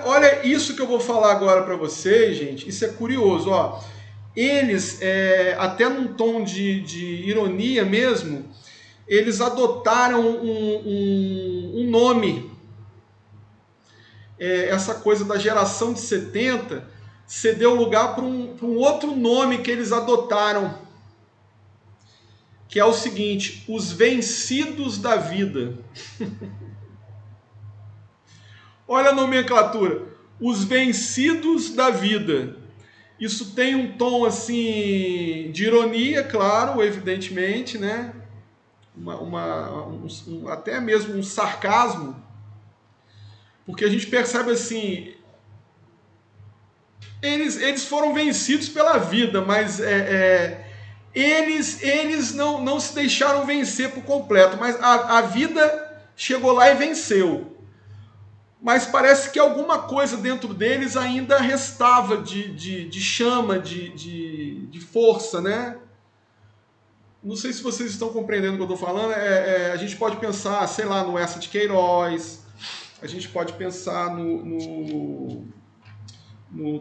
Olha isso que eu vou falar agora para vocês, gente. Isso é curioso, ó. Eles, até num tom de ironia mesmo, eles adotaram um nome. Essa coisa da geração de 70 cedeu lugar para um outro nome que eles adotaram, que é o seguinte: os vencidos da vida. Olha a nomenclatura: os vencidos da vida. Isso tem um tom assim de ironia, claro, evidentemente, né? Até mesmo um sarcasmo, porque a gente percebe assim, eles foram vencidos pela vida, mas eles não se deixaram vencer por completo, mas a vida chegou lá e venceu. Mas parece que alguma coisa dentro deles ainda restava de chama, de força, né? Não sei se vocês estão compreendendo o que eu estou falando. A gente pode pensar, sei lá, no Essa de Queiroz, a gente pode pensar no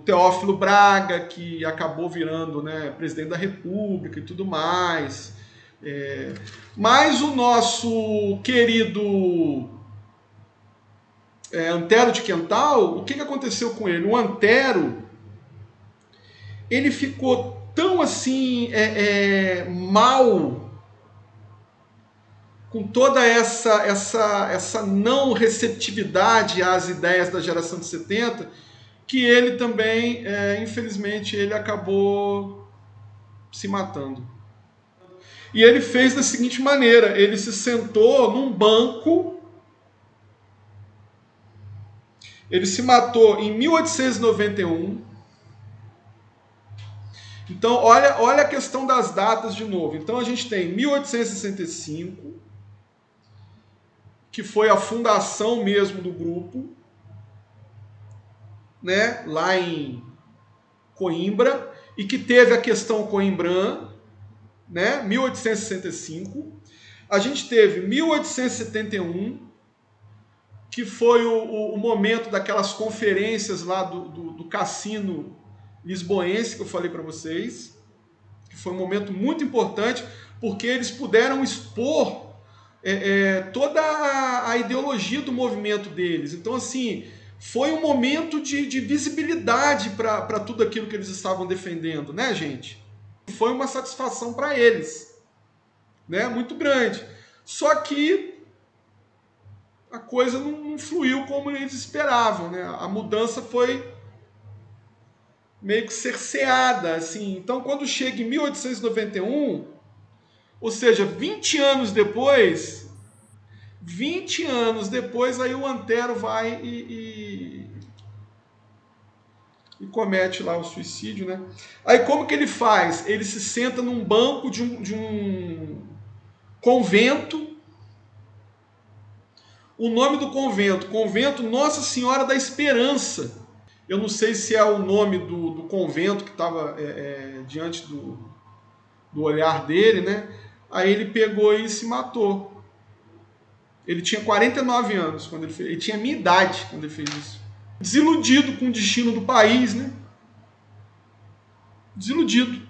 Teófilo Braga, que acabou virando, né, presidente da República e tudo mais. Mas o nosso querido Antero de Quental, o que aconteceu com ele? O Antero, ele ficou tão assim mal com toda essa não receptividade às ideias da geração de 70, que ele também, infelizmente, ele acabou se matando. E ele fez da seguinte maneira: ele se sentou num banco, ele se matou em 1891. Então, olha a questão das datas de novo. Então, a gente tem 1865, que foi a fundação mesmo do grupo, né, lá em Coimbra, e que teve a questão Coimbrã, né, 1865. A gente teve 1871, que foi o momento daquelas conferências lá do Cassino Lisboense, que eu falei para vocês, que foi um momento muito importante, porque eles puderam expor toda a ideologia do movimento deles. Então, assim, foi um momento de visibilidade para tudo aquilo que eles estavam defendendo, né, gente? Foi uma satisfação para eles, né, muito grande. Só que a coisa não fluiu como eles esperavam, né? A mudança foi meio que cerceada, assim. Então, quando chega em 1891, ou seja, 20 anos depois, aí o Antero vai e comete lá o suicídio, né? Aí como que ele faz? Ele se senta num banco de um convento. O nome do convento, Convento Nossa Senhora da Esperança. Eu não sei se é o nome do convento que estava diante do olhar dele, né? Aí ele pegou e se matou. Ele tinha 49 anos quando ele fez. Ele tinha a minha idade quando ele fez isso. Desiludido com o destino do país, né? Desiludido.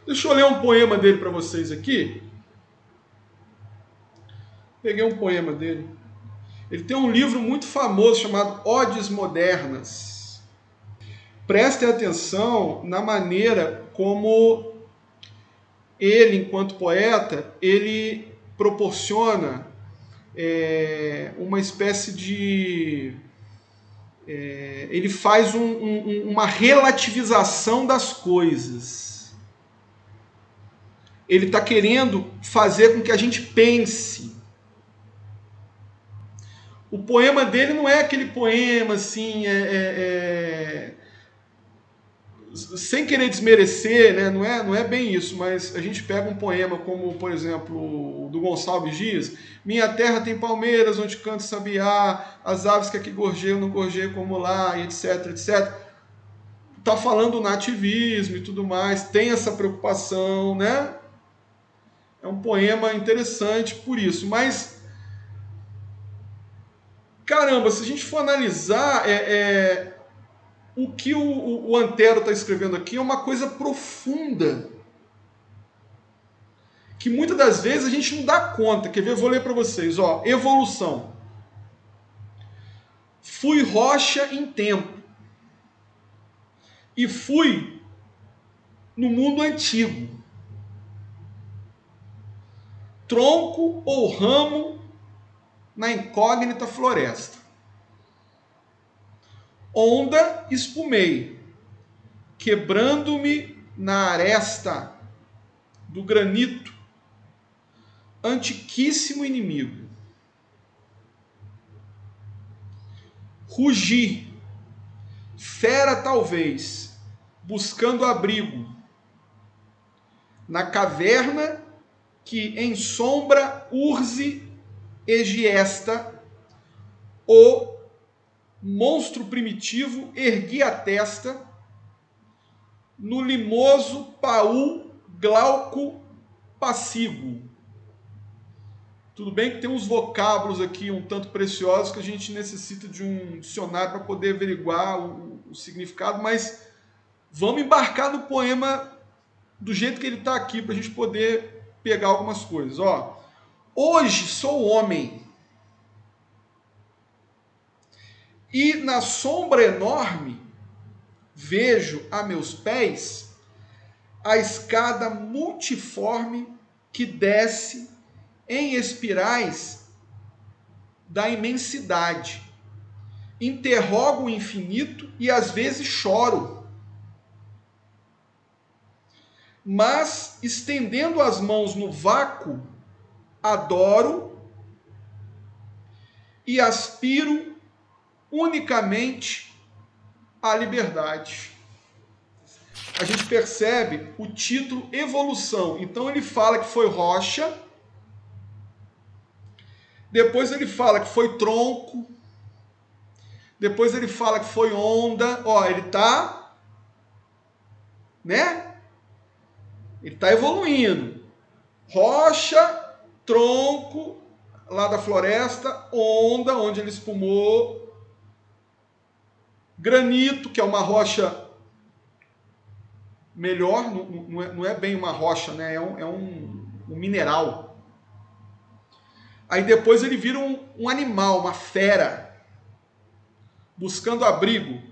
Deixa eu ler um poema dele para vocês aqui. Peguei um poema dele. Ele tem um livro muito famoso chamado Odes Modernas. Prestem atenção na maneira como ele, enquanto poeta, ele proporciona uma espécie de... ele faz uma relativização das coisas. Ele está querendo fazer com que a gente pense. O poema dele não é aquele poema assim, sem querer desmerecer, né? Não é bem isso, mas a gente pega um poema como, por exemplo, o do Gonçalves Dias: minha terra tem palmeiras onde canta sabiá, as aves que aqui gorjeiam não gorjeiam como lá, e etc, etc. Tá falando do nativismo e tudo mais, tem essa preocupação, né? É um poema interessante por isso, mas caramba, se a gente for analisar, o que o Antero está escrevendo aqui é uma coisa profunda, que muitas das vezes a gente não dá conta. Quer ver? Eu vou ler para vocês. Ó, evolução. Fui rocha em tempo e fui no mundo antigo. Tronco ou ramo na incógnita floresta. Onda espumei, quebrando-me na aresta do granito, antiquíssimo inimigo. Rugi, fera talvez, buscando abrigo, na caverna que em sombra urze egiesta, o monstro primitivo ergui a testa, no limoso paú glauco passivo. Tudo bem que tem uns vocábulos aqui um tanto preciosos que a gente necessita de um dicionário para poder averiguar o significado, mas vamos embarcar no poema do jeito que ele está aqui para a gente poder pegar algumas coisas. Ó, hoje sou homem e na sombra enorme vejo a meus pés a escada multiforme que desce em espirais da imensidade. Interrogo o infinito e às vezes choro. Mas, estendendo as mãos no vácuo, adoro e aspiro unicamente à liberdade. A gente percebe o título evolução. Então ele fala que foi rocha, depois ele fala que foi tronco, depois ele fala que foi onda. Ó, ele tá, né? Ele tá evoluindo. Rocha, tronco, lá da floresta, onda, onde ele espumou, granito, que é uma rocha melhor, não é bem uma rocha, né? É um mineral. Aí depois ele vira um animal, uma fera, buscando abrigo.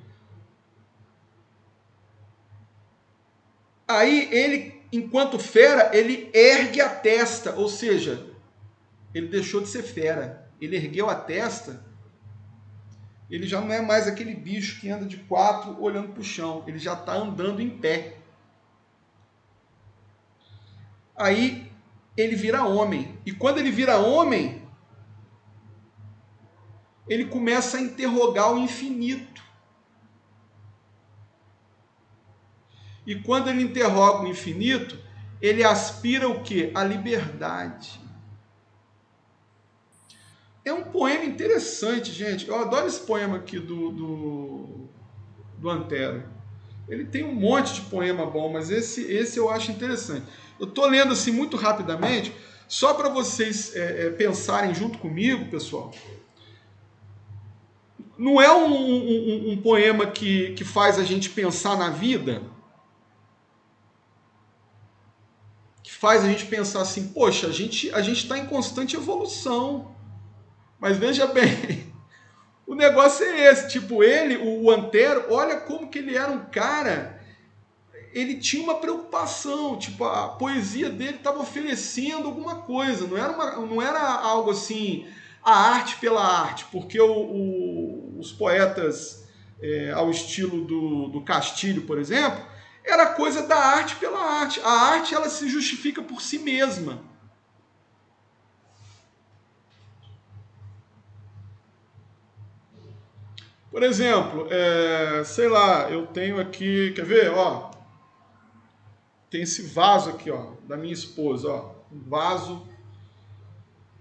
Aí ele, enquanto fera, ele ergue a testa, ou seja, ele deixou de ser fera. Ele ergueu a testa, ele já não é mais aquele bicho que anda de quatro olhando para o chão, ele já está andando em pé. Aí ele vira homem. E quando ele vira homem, ele começa a interrogar o infinito. E quando ele interroga o infinito, ele aspira o quê? A liberdade. É um poema interessante, gente. Eu adoro esse poema aqui do Antero. Ele tem um monte de poema bom, mas esse eu acho interessante. Eu estou lendo assim muito rapidamente, só para vocês pensarem junto comigo, pessoal. Não é um poema que faz a gente pensar na vida, que faz a gente pensar assim, poxa, a gente está em constante evolução. Mas veja bem, o negócio é esse, tipo, ele, o Antero, olha como que ele era um cara, ele tinha uma preocupação, tipo, a poesia dele estava oferecendo alguma coisa, não era algo assim, a arte pela arte, porque os poetas, ao estilo do Castilho, por exemplo, era coisa da arte pela arte. A arte, ela se justifica por si mesma. Por exemplo, sei lá, eu tenho aqui, quer ver? Ó, tem esse vaso aqui, ó, da minha esposa, ó, um vaso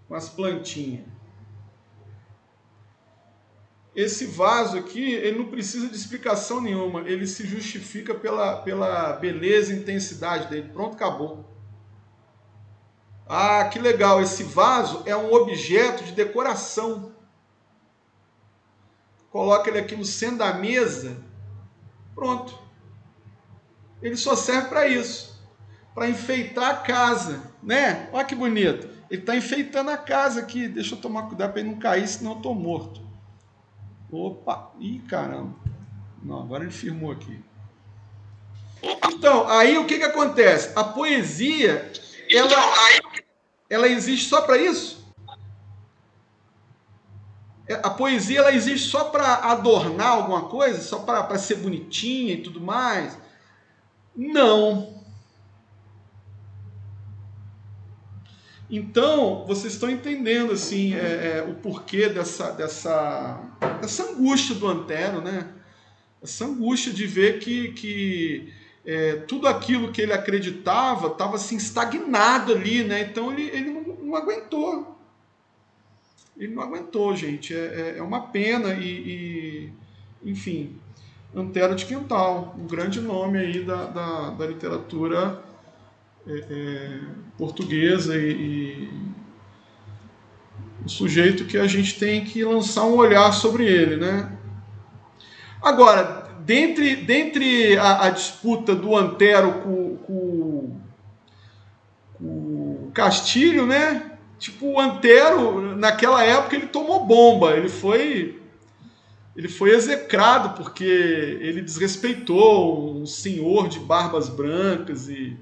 com as plantinhas. Esse vaso aqui, ele não precisa de explicação nenhuma, ele se justifica pela beleza e intensidade dele. Pronto, acabou. Ah, que legal, esse vaso é um objeto de decoração. coloca ele aqui no centro da mesa, pronto. Ele só serve para isso, para enfeitar a casa, né? Olha que bonito. Ele está enfeitando a casa aqui. Deixa eu tomar cuidado para ele não cair, senão eu estou morto. Opa! Ih, caramba. Não, agora ele firmou aqui. Então, aí o que acontece? A poesia, ela existe só para isso? A poesia, ela existe só para adornar alguma coisa? Só para ser bonitinha e tudo mais? Não. Então, vocês estão entendendo assim, o porquê dessa angústia do Antero, né? Essa angústia de ver que tudo aquilo que ele acreditava estava assim, estagnado ali, né? Então ele não aguentou. Ele não aguentou, gente. É uma pena enfim, Antero de Quintal, um grande nome aí da literatura portuguesa e o sujeito que a gente tem que lançar um olhar sobre ele, né? Agora, dentre a disputa do Antero com o Castilho, né? Tipo, o Antero, naquela época, ele tomou bomba. Ele foi execrado porque ele desrespeitou um senhor de barbas brancas e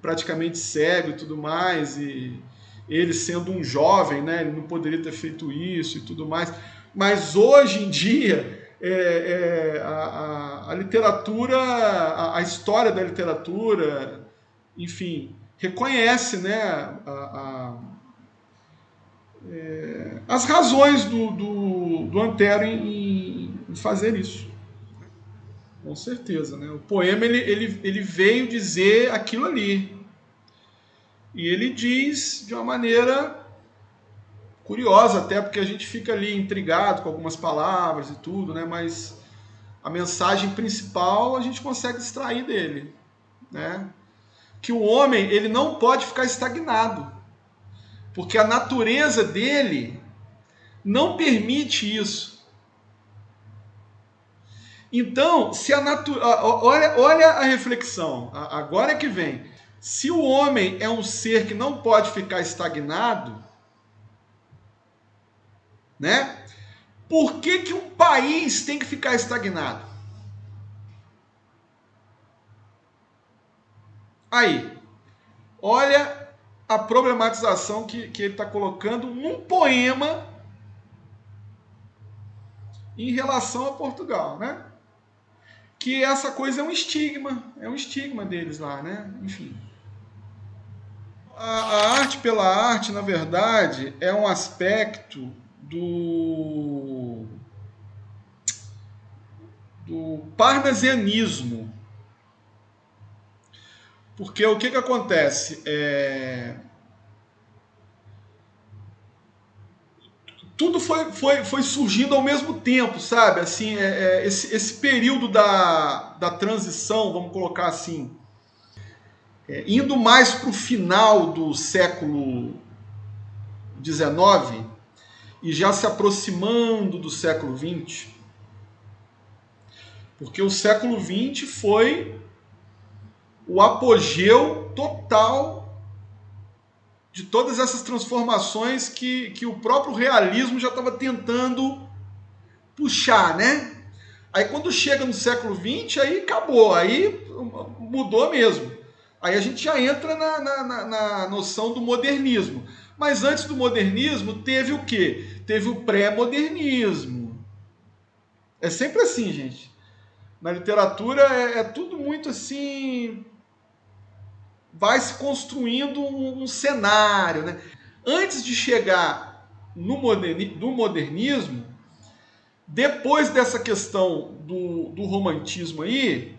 praticamente cego e tudo mais. E ele sendo um jovem, né? Ele não poderia ter feito isso e tudo mais. Mas hoje em dia, a literatura, a história da literatura, enfim, reconhece, né, as razões do Antero em fazer isso. Com certeza, né? O poema ele veio dizer aquilo ali. E ele diz de uma maneira curiosa, até porque a gente fica ali intrigado com algumas palavras e tudo, né? Mas a mensagem principal a gente consegue extrair dele, né? Que o homem ele não pode ficar estagnado, porque a natureza dele não permite isso. Então, se olha a reflexão, agora é que vem. Se o homem é um ser que não pode ficar estagnado, né? Por que um país tem que ficar estagnado? Aí, olha a problematização que ele está colocando num poema em relação a Portugal, né? Que essa coisa é um estigma deles lá, né? Enfim. A arte pela arte, na verdade, é um aspecto do parnasianismo. Porque o que acontece? Tudo foi surgindo ao mesmo tempo, sabe? Assim, esse período da transição, vamos colocar assim, indo mais para o final do século XIX e já se aproximando do século XX, porque o século XX foi o apogeu total de todas essas transformações que o próprio realismo já estava tentando puxar, né? Aí quando chega no século XX, aí acabou, aí mudou mesmo. Aí a gente já entra na noção do modernismo. Mas antes do modernismo teve o quê? Teve o pré-modernismo. É sempre assim, gente. Na literatura é tudo muito assim. Vai se construindo um cenário, né? Antes de chegar no modernismo, depois dessa questão do romantismo aí,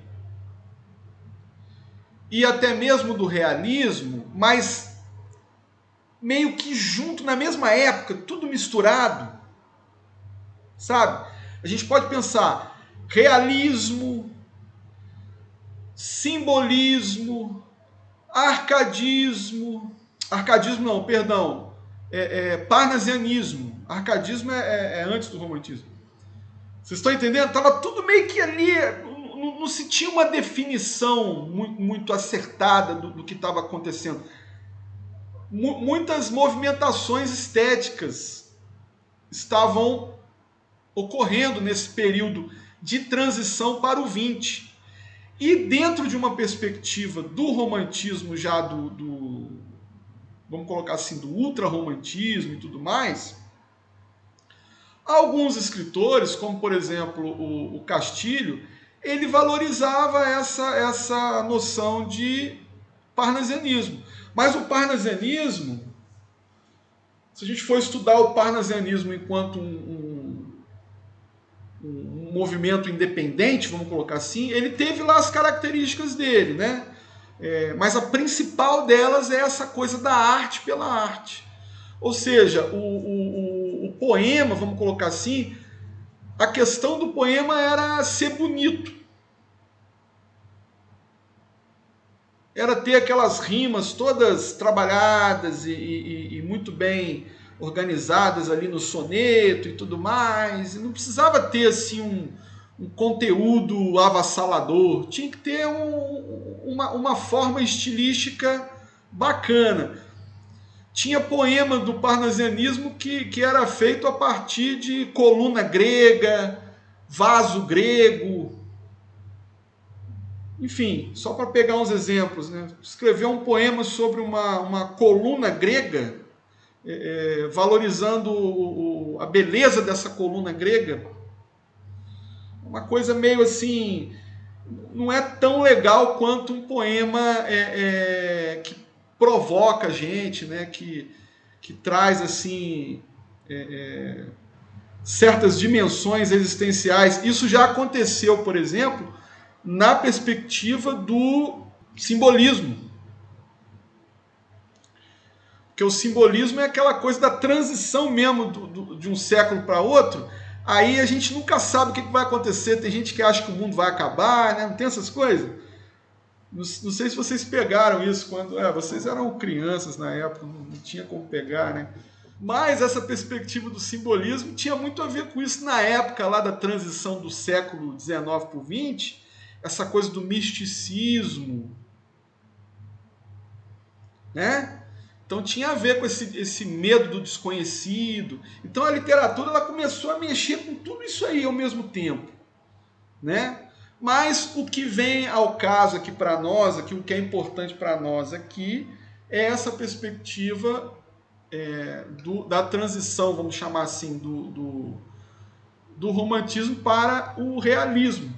e até mesmo do realismo, mas meio que junto na mesma época, tudo misturado, sabe? A gente pode pensar realismo, simbolismo, arcadismo não, perdão, parnasianismo. Arcadismo é antes do romantismo. Vocês estão entendendo? Estava tudo meio que ali, não se tinha uma definição muito acertada do que estava acontecendo. Muitas movimentações estéticas estavam ocorrendo nesse período de transição para o 20. E dentro de uma perspectiva do romantismo, já vamos colocar assim, do ultra-romantismo e tudo mais, alguns escritores, como por exemplo o Castilho, ele valorizava essa noção de parnasianismo. Mas o parnasianismo, se a gente for estudar o parnasianismo enquanto um movimento independente, vamos colocar assim, ele teve lá as características dele, né? Mas a principal delas é essa coisa da arte pela arte. Ou seja, o poema, vamos colocar assim, a questão do poema era ser bonito. Era ter aquelas rimas todas trabalhadas e muito bem organizadas ali no soneto e tudo mais. E não precisava ter assim um conteúdo avassalador. Tinha que ter uma forma estilística bacana. Tinha poema do parnasianismo que era feito a partir de coluna grega, vaso grego. Enfim, só para pegar uns exemplos, né? Escreveu um poema sobre uma coluna grega, valorizando a beleza dessa coluna grega. Uma coisa meio assim, não é tão legal quanto um poema que provoca a gente, né? Que traz assim certas dimensões existenciais. Isso já aconteceu, por exemplo, na perspectiva do simbolismo. Porque o simbolismo é aquela coisa da transição mesmo de um século para outro. Aí a gente nunca sabe o que vai acontecer. Tem gente que acha que o mundo vai acabar, né? Não tem essas coisas? Não sei se vocês pegaram isso quando... vocês eram crianças na época, não tinha como pegar, né? Mas essa perspectiva do simbolismo tinha muito a ver com isso na época lá da transição do século XIX para o XX, essa coisa do misticismo, né? Então tinha a ver com esse medo do desconhecido. Então a literatura ela começou a mexer com tudo isso aí ao mesmo tempo, né? Mas o que vem ao caso aqui para nós, aqui, o que é importante para nós aqui, é essa perspectiva da transição, vamos chamar assim, do romantismo para o realismo,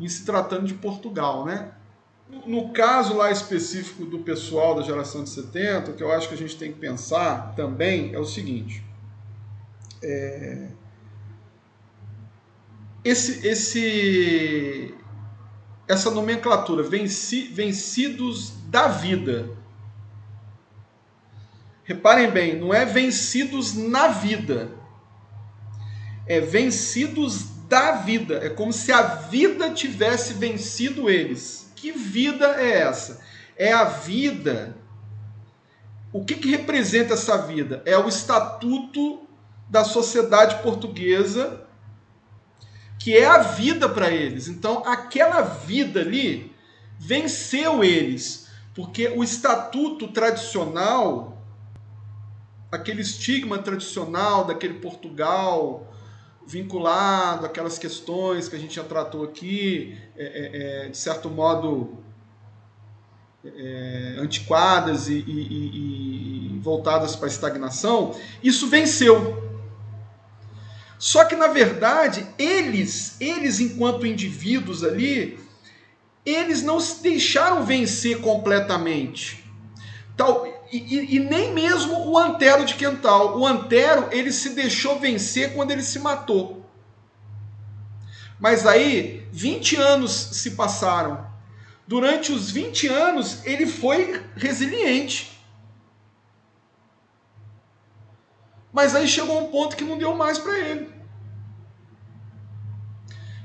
em se tratando de Portugal, né? No caso lá específico do pessoal da geração de 70, o que eu acho que a gente tem que pensar também é o seguinte: essa nomenclatura, vencidos da vida. Reparem bem, não é vencidos na vida, é vencidos da vida. É como se a vida tivesse vencido eles. Que vida é essa? É a vida. O que representa essa vida? É o estatuto da sociedade portuguesa, que é a vida para eles. Então, aquela vida ali venceu eles, porque o estatuto tradicional, aquele estigma tradicional daquele Portugal vinculado àquelas questões que a gente já tratou aqui, de certo modo antiquadas e voltadas para a estagnação, isso venceu. Só que, na verdade, eles enquanto indivíduos ali, eles não se deixaram vencer completamente. E nem mesmo o Antero de Quental. O Antero, ele se deixou vencer quando ele se matou. Mas aí, 20 anos se passaram. Durante os 20 anos, ele foi resiliente. Mas aí chegou um ponto que não deu mais para ele.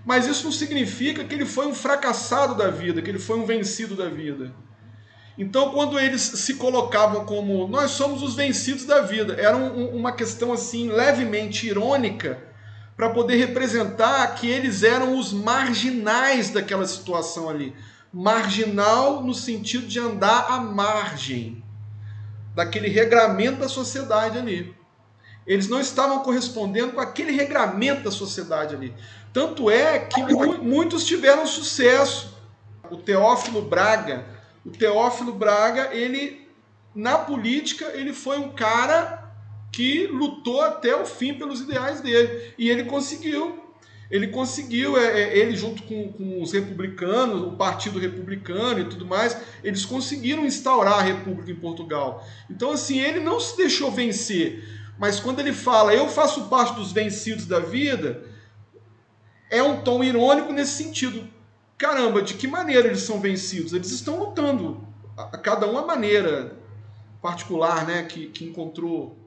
Mas isso não significa que ele foi um fracassado da vida, que ele foi um vencido da vida. Então, quando eles se colocavam como nós somos os vencidos da vida, era uma questão assim levemente irônica para poder representar que eles eram os marginais daquela situação ali. Marginal no sentido de andar à margem daquele regramento da sociedade ali. Eles não estavam correspondendo com aquele regramento da sociedade ali. Tanto é que muitos tiveram sucesso. O Teófilo Braga, ele na política, ele foi um cara que lutou até o fim pelos ideais dele. E ele conseguiu. Ele junto com os republicanos, o Partido Republicano e tudo mais, eles conseguiram instaurar a República em Portugal. Então, assim, ele não se deixou vencer. Mas quando ele fala, eu faço parte dos vencidos da vida, é um tom irônico nesse sentido. Caramba, de que maneira eles são vencidos? Eles estão lutando, a cada uma maneira particular, né, que encontrou